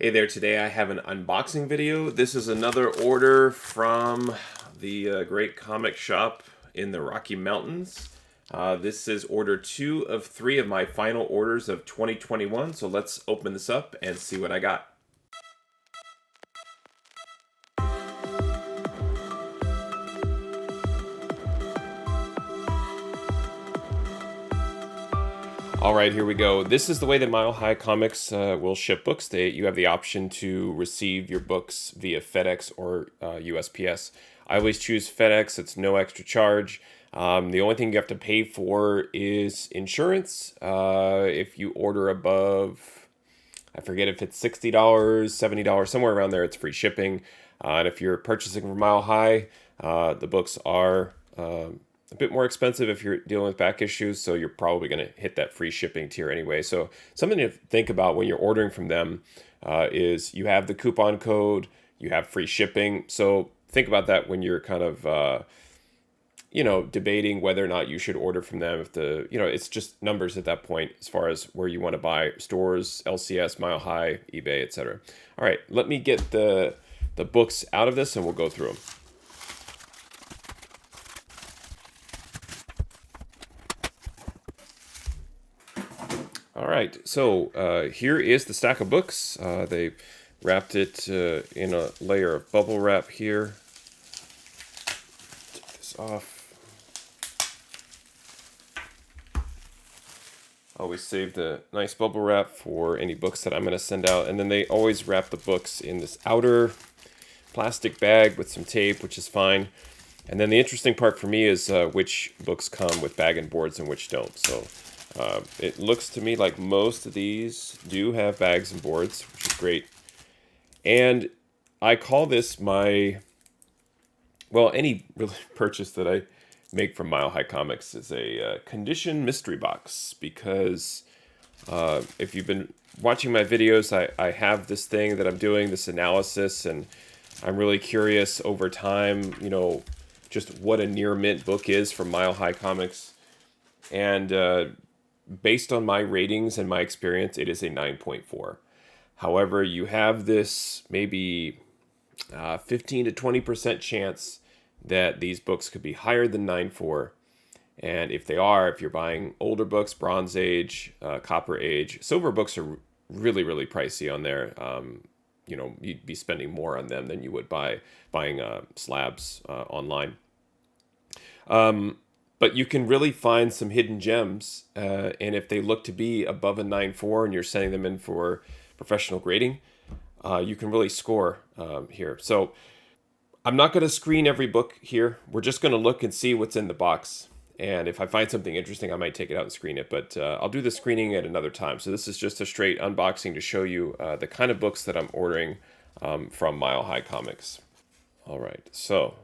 Hey there, today I have an unboxing video. This is another order from the great comic shop in the Rocky Mountains. This is order 2 of 3 of my final orders of 2021, so let's open this up and see what I got. All right, here we go. This is the way that Mile High Comics will ship books. You have the option to receive your books via FedEx or USPS. I always choose FedEx. It's no extra charge. The only thing you have to pay for is insurance. If you order above, I forget if it's $60, $70, somewhere around there, it's free shipping. And if you're purchasing from Mile High, the books are a bit more expensive if you're dealing with back issues, so you're probably going to hit that free shipping tier anyway. So something to think about when you're ordering from them is you have the coupon code, you have free shipping. So think about that when you're kind of debating whether or not you should order from them. If it's just numbers at that point as far as where you want to buy: stores, LCS, Mile High, eBay, etc. All right, let me get the books out of this and we'll go through them. All right, so here is the stack of books. They wrapped it in a layer of bubble wrap here. Take this off. Always save the nice bubble wrap for any books that I'm going to send out. And then they always wrap the books in this outer plastic bag with some tape, which is fine. And then the interesting part for me is which books come with bag and boards and which don't. So it looks to me like most of these do have bags and boards, which is great. And I call this any really purchase that I make from Mile High Comics is a condition mystery box, because if you've been watching my videos, I have this thing that I'm doing, this analysis, and I'm really curious over time, just what a near mint book is from Mile High Comics. And based on my ratings and my experience, it is a 9.4. However, you have this maybe 15 to 20% chance that these books could be higher than 9.4. And if you're buying older books, Bronze Age, Copper Age, silver books are really, really pricey on there. You'd be spending more on them than you would buying slabs online. But you can really find some hidden gems, and if they look to be above a 9.4 and you're sending them in for professional grading, you can really score here. So I'm not going to screen every book here. We're just going to look and see what's in the box. And if I find something interesting, I might take it out and screen it. But I'll do the screening at another time. So this is just a straight unboxing to show you the kind of books that I'm ordering from Mile High Comics. All right, so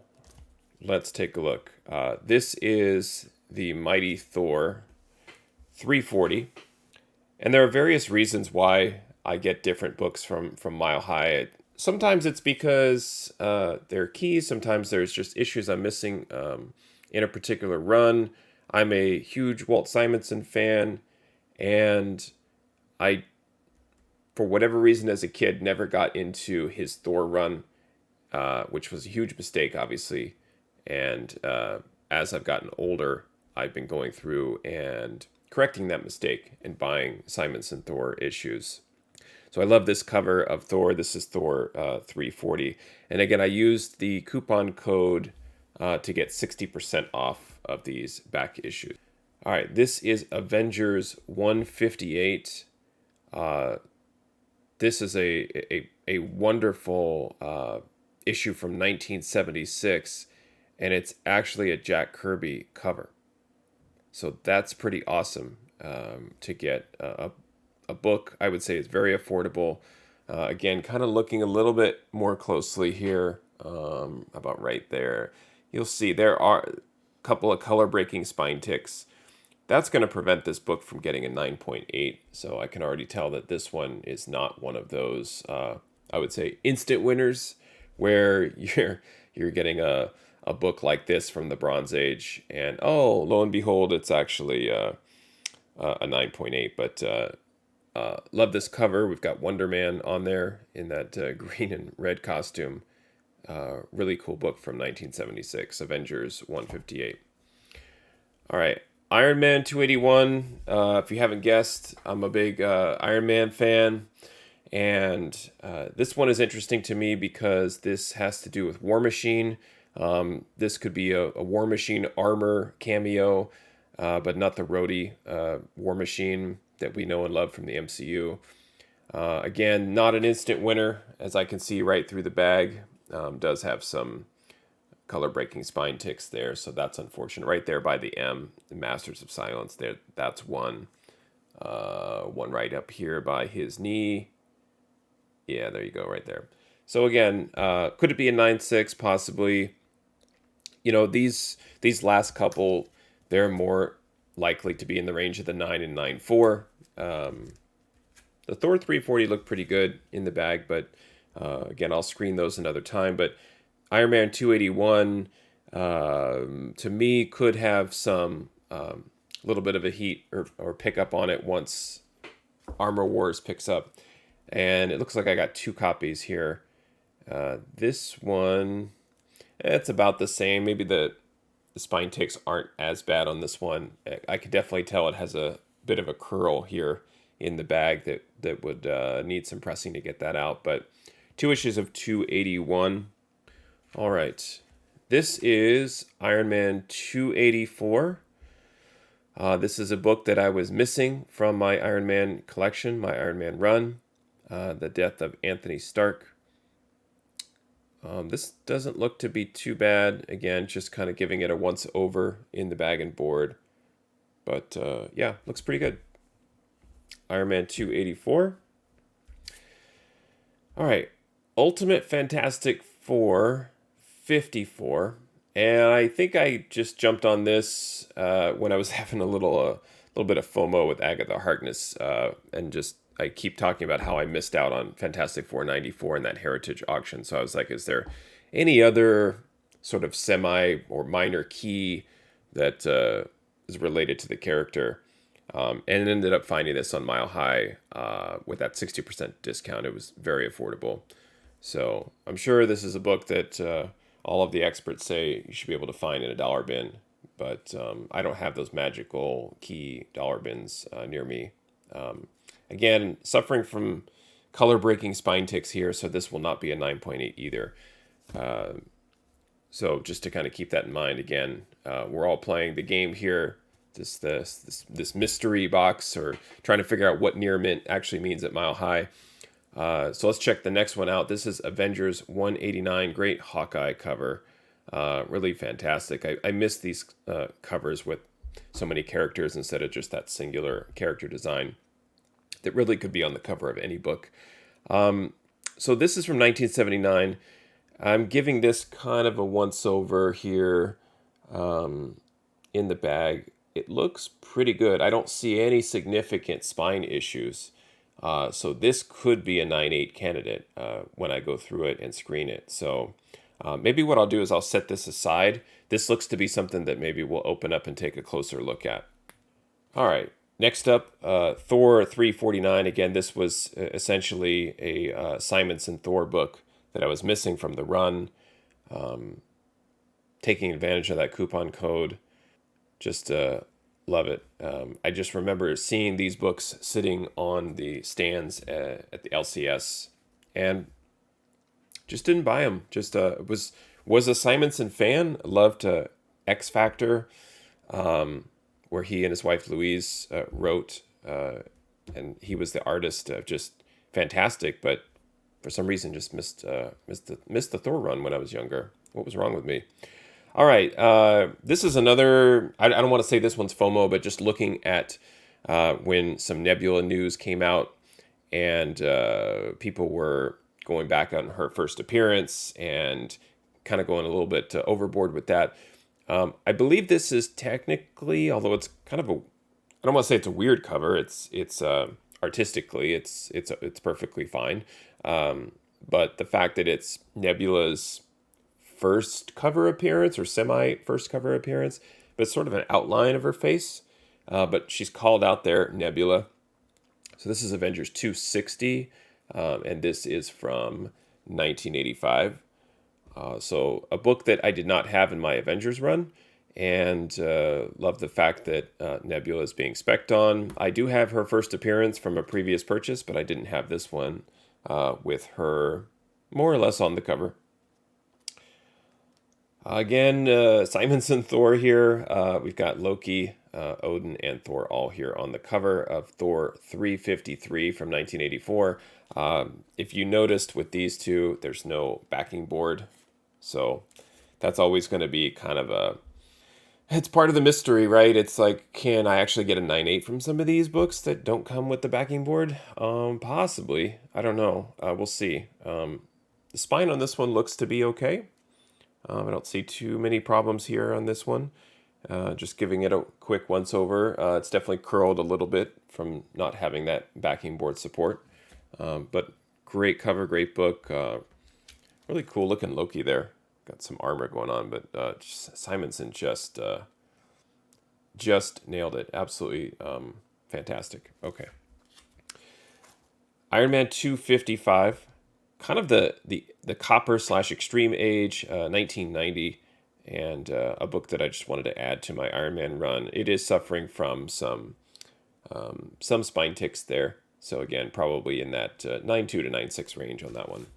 let's take a look. This is the Mighty Thor 340. And there are various reasons why I get different books from Mile High. Sometimes it's because they're keys. Sometimes there's just issues I'm missing in a particular run. I'm a huge Walt Simonson fan, and I, for whatever reason as a kid, never got into his Thor run, which was a huge mistake, obviously. And as I've gotten older, I've been going through and correcting that mistake and buying Simonson Thor issues. So I love this cover of Thor. This is Thor 340. And again, I used the coupon code to get 60% off of these back issues. All right, this is Avengers 158. This is a wonderful issue from 1976, and it's actually a Jack Kirby cover. So that's pretty awesome to get a book. I would say it's very affordable. Again, kind of looking a little bit more closely here, about right there. You'll see there are a couple of color breaking spine ticks. That's going to prevent this book from getting a 9.8. So I can already tell that this one is not one of those, I would say, instant winners where you're getting a book like this from the Bronze Age, and lo and behold, it's actually a 9.8. But Love this cover. We've got Wonder Man on there in that green and red costume. Really cool book from 1976, Avengers 158. All right, Iron Man 281. If you haven't guessed, I'm a big Iron Man fan. And this one is interesting to me because this has to do with War Machine. This could be a War Machine armor cameo, but not the Rhodey War Machine that we know and love from the MCU. Again, not an instant winner, as I can see right through the bag. Does have some color breaking spine ticks there, so that's unfortunate. Right there by the M, the Masters of Silence. There, that's one. One right up here by his knee. Yeah, there you go, right there. So again, could it be a 9.6? Possibly. You know, these last couple, they're more likely to be in the range of the 9 and 9.4. The Thor 340 looked pretty good in the bag, but again, I'll screen those another time. But Iron Man 281, to me, could have some little bit of a heat or pick up on it once Armor Wars picks up. And it looks like I got 2 copies here. This one, it's about the same. Maybe the spine ticks aren't as bad on this one. I could definitely tell it has a bit of a curl here in the bag that would need some pressing to get that out. But 2 issues of 281. All right. This is Iron Man 284. This is a book that I was missing from my Iron Man collection, my Iron Man run. The death of Anthony Stark. This doesn't look to be too bad. Again, just kind of giving it a once over in the bag and board. But yeah, looks pretty good. Iron Man 284. All right. Ultimate Fantastic Four 54. And I think I just jumped on this when I was having a little bit of FOMO with Agatha Harkness and just I keep talking about how I missed out on Fantastic Four 94 in that Heritage auction. So I was like, is there any other sort of semi or minor key that is related to the character? And ended up finding this on Mile High with that 60% discount. It was very affordable. So I'm sure this is a book that all of the experts say you should be able to find in a dollar bin. But I don't have those magical key dollar bins near me. Again, suffering from color breaking spine ticks here, so this will not be a 9.8 either. So just to kind of keep that in mind, again, we're all playing the game here, this mystery box, or trying to figure out what near mint actually means at Mile High. So let's check the next one out. This is Avengers 189, great Hawkeye cover. Really fantastic. I miss these covers with so many characters instead of just that singular character design that really could be on the cover of any book. So this is from 1979. I'm giving this kind of a once-over here in the bag. It looks pretty good. I don't see any significant spine issues. So this could be a 9.8 candidate when I go through it and screen it. So maybe what I'll do is I'll set this aside. This looks to be something that maybe we'll open up and take a closer look at. All right. Next up, Thor 349. Again, this was essentially a Simonson Thor book that I was missing from the run. Taking advantage of that coupon code. Just love it. I just remember seeing these books sitting on the stands at the LCS and just didn't buy them. Just was a Simonson fan. Loved X Factor. Where he and his wife Louise wrote, and he was the artist. Just fantastic, but for some reason just missed the Thor run when I was younger. What was wrong with me? All right, this is another. I don't want to say this one's FOMO, but just looking at when some Nebula news came out, and people were going back on her first appearance and kind of going a little bit overboard with that. I believe this is technically, although it's kind of I don't want to say it's a weird cover. It's artistically, it's perfectly fine. But the fact that it's Nebula's first cover appearance or semi first cover appearance, but it's sort of an outline of her face. But she's called out there, Nebula. So this is Avengers 260, and this is from 1985. So a book that I did not have in my Avengers run, and love the fact that Nebula is being spec'd on. I do have her first appearance from a previous purchase, but I didn't have this one with her more or less on the cover. Again, Simonson Thor here. We've got Loki, Odin, and Thor all here on the cover of Thor 353 from 1984. If you noticed with these two, there's no backing board. So that's always going to be kind of it's part of the mystery, right? It's like, can I actually get a 9.8 from some of these books that don't come with the backing board? Possibly. I don't know. We'll see. The spine on this one looks to be okay. I don't see too many problems here on this one. Just giving it a quick once over. It's definitely curled a little bit from not having that backing board support. But great cover, great book. Really cool looking Loki there. Got some armor going on, but Simonson just nailed it. Absolutely fantastic. Okay. Iron Man 255, kind of the copper / extreme age, 1990, and a book that I just wanted to add to my Iron Man run. It is suffering from some spine ticks there. So again, probably in that 9.2 to 9.6 range on that one.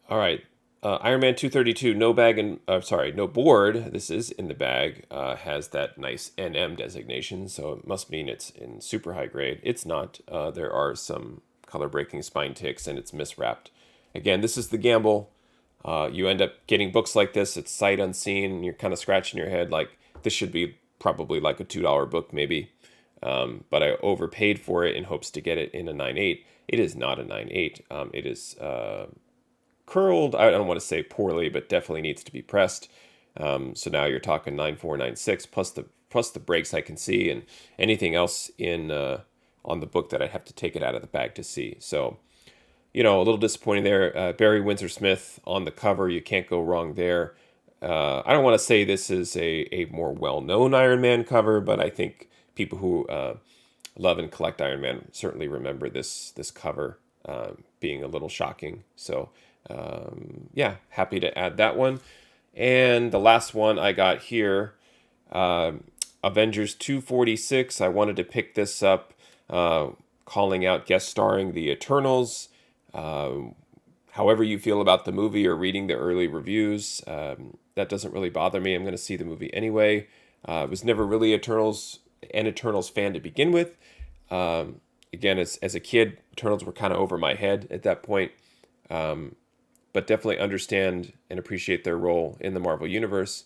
All right. Iron Man 232, no bag and no board. This is in the bag. Has that nice NM designation, so it must mean it's in super high grade. It's not. There are some color breaking spine ticks, and it's miswrapped. Again, this is the gamble. You end up getting books like this. It's sight unseen. And you're kind of scratching your head like this should be probably like a $2 book maybe. But I overpaid for it in hopes to get it in a 9.8. It is not a 9.8. It is curled. I don't want to say poorly, but definitely needs to be pressed. So now you're talking 9.4, 9.6 plus the breaks I can see and anything else in on the book that I have to take it out of the bag to see. So, a little disappointing there. Barry Windsor Smith on the cover. You can't go wrong there. I don't want to say this is a more well-known Iron Man cover, but I think people who love and collect Iron Man certainly remember this cover being a little shocking. So, happy to add that one. And the last one I got here, Avengers 246. I wanted to pick this up, calling out guest starring the Eternals. However you feel about the movie or reading the early reviews, that doesn't really bother me. I'm going to see the movie anyway. I was never really an Eternals fan to begin with. Again, as a kid, Eternals were kind of over my head at that point. But definitely understand and appreciate their role in the Marvel Universe,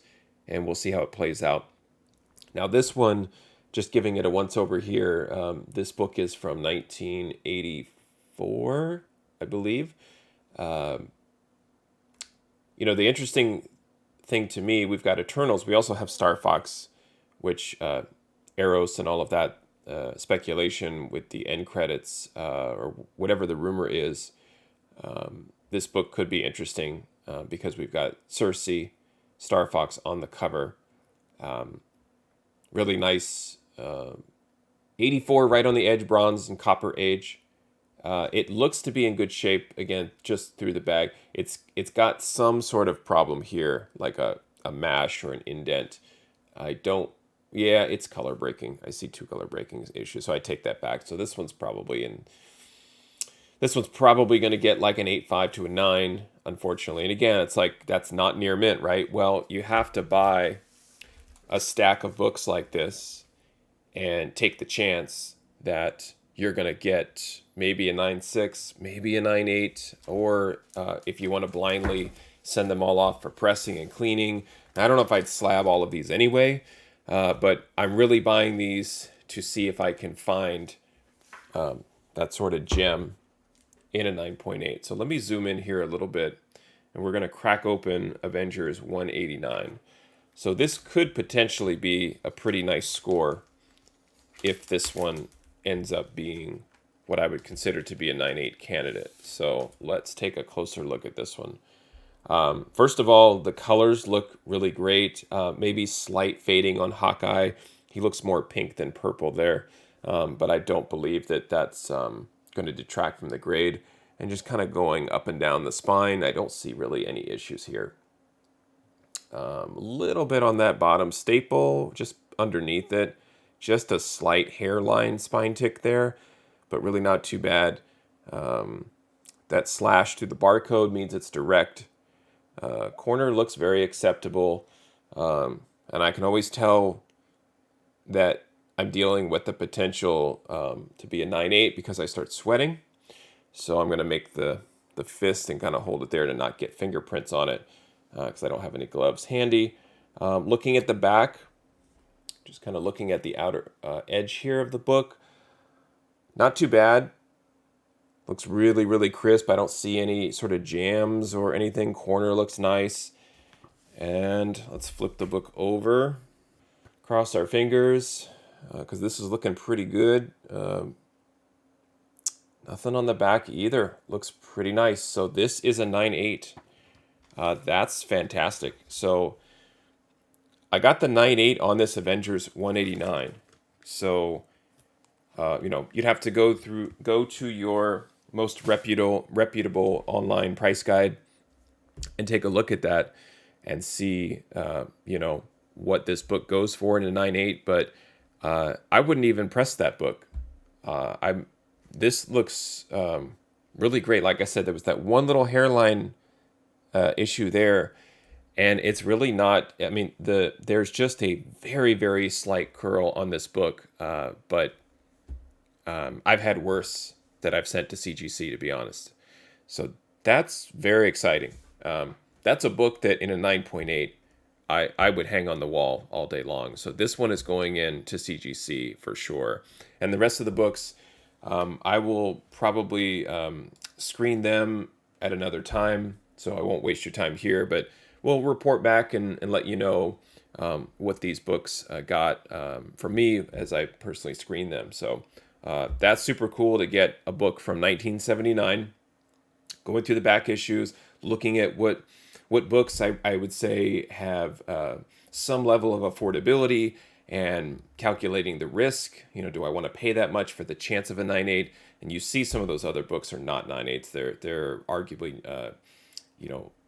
and we'll see how it plays out. Now, this one, just giving it a once over here, this book is from 1984, I believe. The interesting thing to me, we've got Eternals. We also have Star Fox, which Eros and all of that speculation with the end credits or whatever the rumor is. This book could be interesting because we've got Cersei, Star Fox on the cover. Really nice 84 right on the edge, bronze and copper age. It looks to be in good shape, again, just through the bag. It's got some sort of problem here, like a mash or an indent. It's color breaking. I see 2 color breaking issues, so I take that back. So this one's probably going to get like an 8.5 to a 9, unfortunately. And again, it's like, that's not near mint, right? Well, you have to buy a stack of books like this and take the chance that you're going to get maybe a 9.6, maybe a 9.8, or if you want to blindly send them all off for pressing and cleaning. I don't know if I'd slab all of these anyway, but I'm really buying these to see if I can find that sort of gem in a 9.8. So let me zoom in here a little bit, and we're going to crack open Avengers 189. So this could potentially be a pretty nice score if this one ends up being what I would consider to be a 9.8 candidate. So let's take a closer look at this one. First of all, the colors look really great. Maybe slight fading on Hawkeye. He looks more pink than purple there. but I don't believe that that's going to detract from the grade. And just kind of going up and down the spine, I don't see really any issues here. A little bit on that bottom staple, just underneath it. Just a slight hairline spine tick there, but really not too bad. That slash through the barcode means it's direct. Corner looks very acceptable. And I can always tell that I'm dealing with the potential to be a 9/8 because I start sweating. So I'm going to make the fist and kind of hold it there to not get fingerprints on it because I don't have any gloves handy. Looking at the back, just kind of looking at the outer edge here of the book. Not too bad. Looks really, really crisp. I don't see any sort of jams or anything. Corner looks nice. And let's flip the book over. Cross our fingers because this is looking pretty good. Nothing on the back either. Looks pretty nice. So this is a 9/8. That's fantastic. So I got the 9/8 on this Avengers 189. So you'd have to go to your most reputable online price guide and take a look at that and see what this book goes for in a 9/8. But I wouldn't even press that book. This looks really great. Like I said, there was that one little hairline issue there, and it's really not. I mean, there's just a very, very slight curl on this book, but I've had worse that I've sent to CGC, to be honest. So that's very exciting. That's a book that in a 9.8, I would hang on the wall all day long. So this one is going in to CGC for sure. And the rest of the books, I will probably screen them at another time. So I won't waste your time here, but we'll report back and let you know what these books got from me as I personally screen them. So that's super cool to get a book from 1979, going through the back issues, looking at what books I would say have some level of affordability and calculating the risk. Do I want to pay that much for the chance of a 9/8? And you see some of those other books are not 9/8s. They're arguably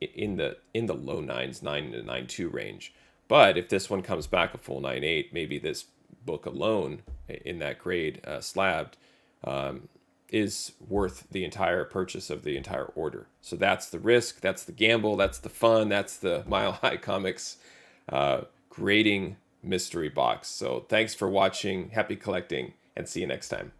in the low nines, 9 to 9.2 range. But if this one comes back a full 9/8, maybe this book alone in that grade slabbed is worth the entire purchase of the entire order. So that's the risk, that's the gamble, that's the fun, that's the Mile High Comics grading mystery box. So thanks for watching, happy collecting, and see you next time.